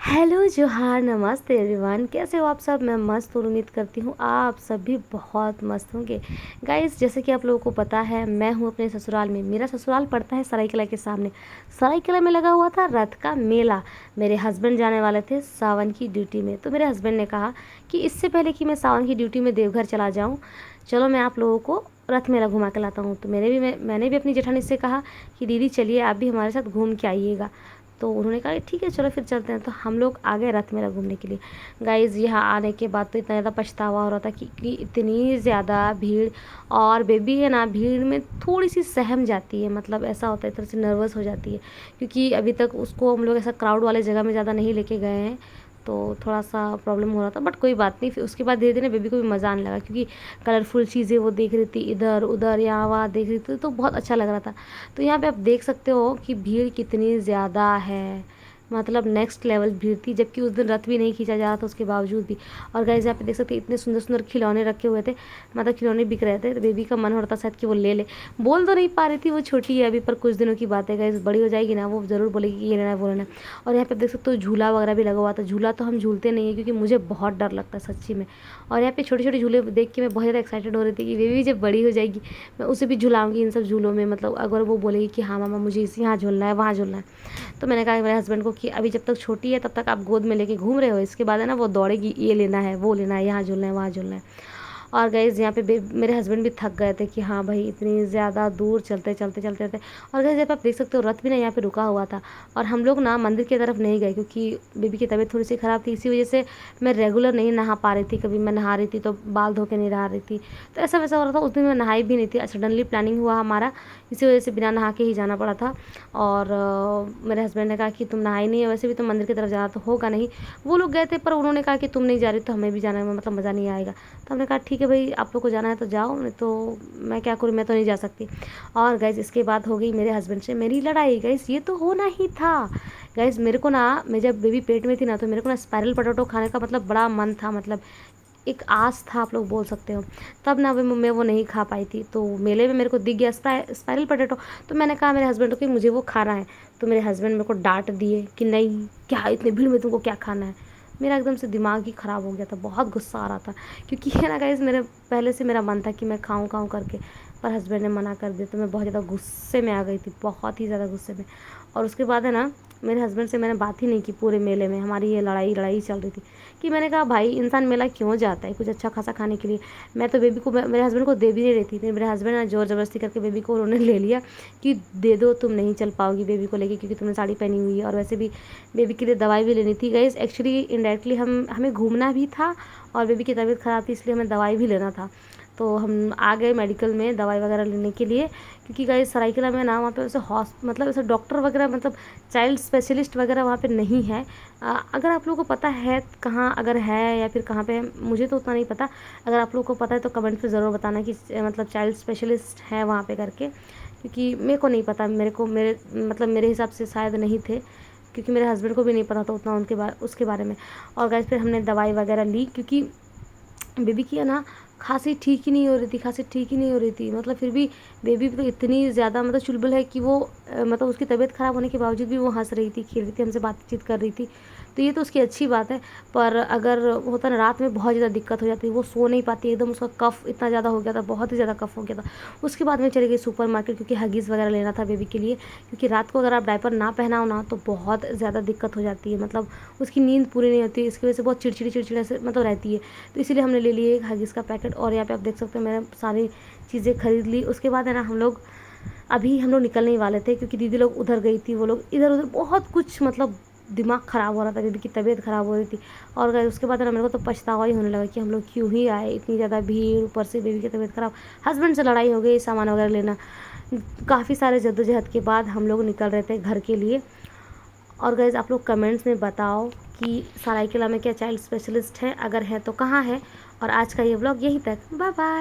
Hello जोहार नमस्ते everyone, कैसे हो आप सब। मैं मस्त और उम्मीद करती हूँ आप सब भी बहुत मस्त होंगे। गाइस, जैसे कि आप लोगों को पता है, मैं हूँ अपने ससुराल में। मेरा ससुराल पड़ता है सरायकेला के सामने। सरायकेला में लगा हुआ था रथ का मेला। मेरे हस्बैंड जाने वाले थे सावन की ड्यूटी में, तो मेरे हस्बैंड ने कहा कि इससे पहले कि मैं सावन की ड्यूटी में देवघर चला जाऊँ, चलो मैं आप लोगों को रथ मेला घुमा के लाता हूँ। तो मैंने भी अपनी जेठानी से कहा कि दीदी चलिए आप भी हमारे साथ घूम के आइएगा। तो उन्होंने कहा कि ठीक है चलो फिर चलते हैं। तो हम लोग आ गए रथ मेला घूमने के लिए। गाइज़, यहाँ आने के बाद तो इतना ज़्यादा पछतावा हो रहा था कि इतनी ज़्यादा भीड़। और बेबी है ना, भीड़ में थोड़ी सी सहम जाती है, मतलब ऐसा होता है, थोड़ी सी नर्वस हो जाती है, क्योंकि अभी तक उसको हम लोग ऐसा क्राउड वाले जगह में ज़्यादा नहीं लेके गए हैं। तो थोड़ा सा प्रॉब्लम हो रहा था, बट कोई बात नहीं। फिर उसके बाद धीरे धीरे बेबी को भी मज़ा आने लगा, क्योंकि कलरफुल चीज़ें वो देख रही थी, इधर उधर यहाँ वहाँ देख रही थी, तो बहुत अच्छा लग रहा था। तो यहाँ पे आप देख सकते हो कि भीड़ कितनी ज़्यादा है, मतलब नेक्स्ट लेवल भीड़ थी। जबकि उस दिन रथ भी नहीं खींचा जा रहा था उसके बावजूद भी। और गाइस, यहाँ पे देख सकते हैं इतने सुंदर सुंदर खिलौने रखे हुए थे, मतलब खिलौने बिक रहे थे। तो बेबी का मन हो रहा था शायद कि वो ले ले। बोल तो नहीं पा रही थी, वो छोटी है अभी, पर कुछ दिनों की बात है गाइस, बड़ी हो जाएगी ना वो ज़रूर बोलेगी कि ये लेना है वो लेना है। और यहाँ पे देख सकते हो झूला वगैरह भी लगा हुआ था। झूला तो हम झूलते नहीं है, क्योंकि मुझे बहुत डर लगता है सच्ची में। और यहाँ पे छोटे छोटे झूले देख के मैं बहुत ज़्यादा एक्साइटेड हो रही थी कि बेबी जब बड़ी हो जाएगी मैं उसे भी झुलाऊंगी इन सब झूलों में। मतलब अगर वो बोलेगी कि हाँ मामा मुझे इस यहाँ झूलना है वहाँ झूलना है। तो मैंने कहा मेरे हस्बैंड को कि अभी जब तक छोटी है तब तक आप गोद में लेके घूम रहे हो, इसके बाद है ना वो दौड़ेगी, ये लेना है वो लेना है, यहाँ झूलना है वहाँ झूलना है। और गाइस, यहाँ पे मेरे हस्बैंड भी थक गए थे कि हाँ भाई इतनी ज़्यादा दूर चलते चलते चलते थे। और गाइस, जब आप देख सकते हो रथ भी ना यहाँ पे रुका हुआ था। और हम लोग ना मंदिर की तरफ नहीं गए, क्योंकि बेबी की तबीयत थोड़ी सी ख़राब थी, इसी वजह से मैं रेगुलर नहीं नहा पा रही थी। कभी मैं नहा रही थी तो बाल धो के नहीं नहा रही थी, तो ऐसा वैसा हो रहा था। उस दिन मैं नहाई भी नहीं थी, सडनली प्लानिंग हुआ हमारा, इसी वजह से बिना नहा के ही जाना पड़ा था। और मेरे हस्बैंड ने कहा कि तुम नहाई नहीं है, वैसे भी तुम मंदिर की तरफ जाना तो होगा नहीं। वो लोग गए थे, पर उन्होंने कहा कि तुम नहीं जा रही तो हमें भी जाने में मतलब मज़ा नहीं आएगा। तो हमने कहा ठीक है भाई, आप लोग को जाना है तो जाओ, नहीं तो मैं क्या करूँ, मैं तो नहीं जा सकती। और गाइज, इसके बाद हो गई मेरे हस्बैंड से मेरी लड़ाई। गाइज, ये तो होना ही था। गाइज, मेरे को ना, मैं जब बेबी पेट में थी ना, तो मेरे को ना स्पाइरल पोटैटो खाने का मतलब बड़ा मन था, मतलब एक आस था आप लोग बोल सकते हो। तब ना मैं वो नहीं खा पाई थी। तो मेले में मेरे को दिख गया स्पाइरल पोटैटो, तो मैंने कहा मेरे हस्बैंड को कि मुझे वो खाना है। तो मेरे हस्बैंड मेरे को डांट दिए कि नहीं, क्या इतने भीड़ में तुमको क्या खाना है। मेरा एकदम से दिमाग ही ख़राब हो गया था, बहुत गुस्सा आ रहा था, क्योंकि है ना गाइस, मेरे पहले से मेरा मन था कि मैं खाऊं खाऊं करके, पर हस्बैंड ने मना कर दिया। तो मैं बहुत ज़्यादा गुस्से में आ गई थी, बहुत ही ज़्यादा गुस्से में। और उसके बाद है ना, मेरे हस्बैंड से मैंने बात ही नहीं की पूरे मेले में। हमारी ये लड़ाई लड़ाई चल रही थी कि मैंने कहा भाई इंसान मेला क्यों जाता है कुछ अच्छा खासा खाने के लिए। मैं तो बेबी को मेरे हस्बैंड को दे भी नहीं रही थी, फिर मेरे हस्बैंड ने ज़ोर ज़बरदस्ती करके बेबी को उन्होंने ले लिया कि दे दो, तुम नहीं चल पाओगी बेबी को लेके, क्योंकि तुमने साड़ी पहनी हुई है। और वैसे भी बेबी के लिए दवाई भी लेनी थी। गाइस, एक्चुअली इनडायरेक्टली हमें घूमना भी था, और बेबी की तबीयत ख़राब थी, इसलिए हमें दवाई भी लेना था। तो हम आ गए मेडिकल में दवाई वगैरह लेने के लिए, क्योंकि गाइस सरायकेला में ना वहाँ पे वैसे मतलब ऐसे डॉक्टर वगैरह, मतलब चाइल्ड स्पेशलिस्ट वगैरह वहाँ पे नहीं है। अगर आप लोगों को पता है कहाँ, अगर है या फिर कहाँ पे है, मुझे तो उतना नहीं पता। अगर आप लोगों को पता है तो कमेंट में ज़रूर बताना कि मतलब चाइल्ड स्पेशलिस्ट है वहाँ पे करके, क्योंकि मेरे को नहीं पता। मेरे हिसाब से शायद नहीं थे, क्योंकि मेरे हस्बैंड को भी नहीं पता था उतना उसके बारे में। और गाइस, फिर हमने दवाई वगैरह ली, क्योंकि बेबी की है ना खांसी ठीक ही नहीं हो रही थी, खांसी ठीक ही नहीं हो रही थी। मतलब फिर भी बेबी तो इतनी ज़्यादा मतलब चुलबुल है कि वो मतलब उसकी तबीयत ख़राब होने के बावजूद भी वो हंस रही थी, खेल रही थी, हमसे बातचीत कर रही थी। तो ये तो उसकी अच्छी बात है। पर अगर होता ना, रात में बहुत ज़्यादा दिक्कत हो जाती है, वो सो नहीं पाती एकदम, उसका कफ़ इतना ज़्यादा हो गया था, बहुत ही ज़्यादा कफ़ हो गया था। उसके बाद में चली गई सुपर मार्केट, क्योंकि हगीज़ वगैरह लेना था बेबी के लिए, क्योंकि रात को अगर आप डायपर ना पहनाओ ना तो बहुत ज़्यादा दिक्कत हो जाती है, मतलब उसकी नींद पूरी नहीं होती, इसकी वजह से बहुत चिड़चिड़ी चिड़चिड़ा से मतलब रहती है। तो इसीलिए हमने ले लिए एक हगीज़ का पैकेट। और यहाँ पे आप देख सकते हो मैंने सारी चीज़ें खरीद ली। उसके बाद है ना, हम लोग निकलने ही वाले थे, क्योंकि दीदी लोग उधर गई थी, वो लोग इधर उधर, बहुत कुछ मतलब दिमाग ख़राब हो रहा था, बेबी की तबीयत ख़राब हो रही थी। और गाइस, उसके बाद है ना, मेरे को तो पछतावा ही होने लगा कि हम लोग क्यों ही आए, इतनी ज़्यादा भीड़, ऊपर से बेबी की तबीयत ख़राब, हस्बैंड से लड़ाई हो गई, सामान वगैरह लेना। काफ़ी सारे जद्दोजहद के बाद हम लोग निकल रहे थे घर के लिए। और गाइज़, आप लोग कमेंट्स में बताओ कि सरायकेला में क्या चाइल्ड स्पेशलिस्ट है, अगर है तो कहाँ है। और आज का ये व्लॉग यहीं तक, बाय बाय।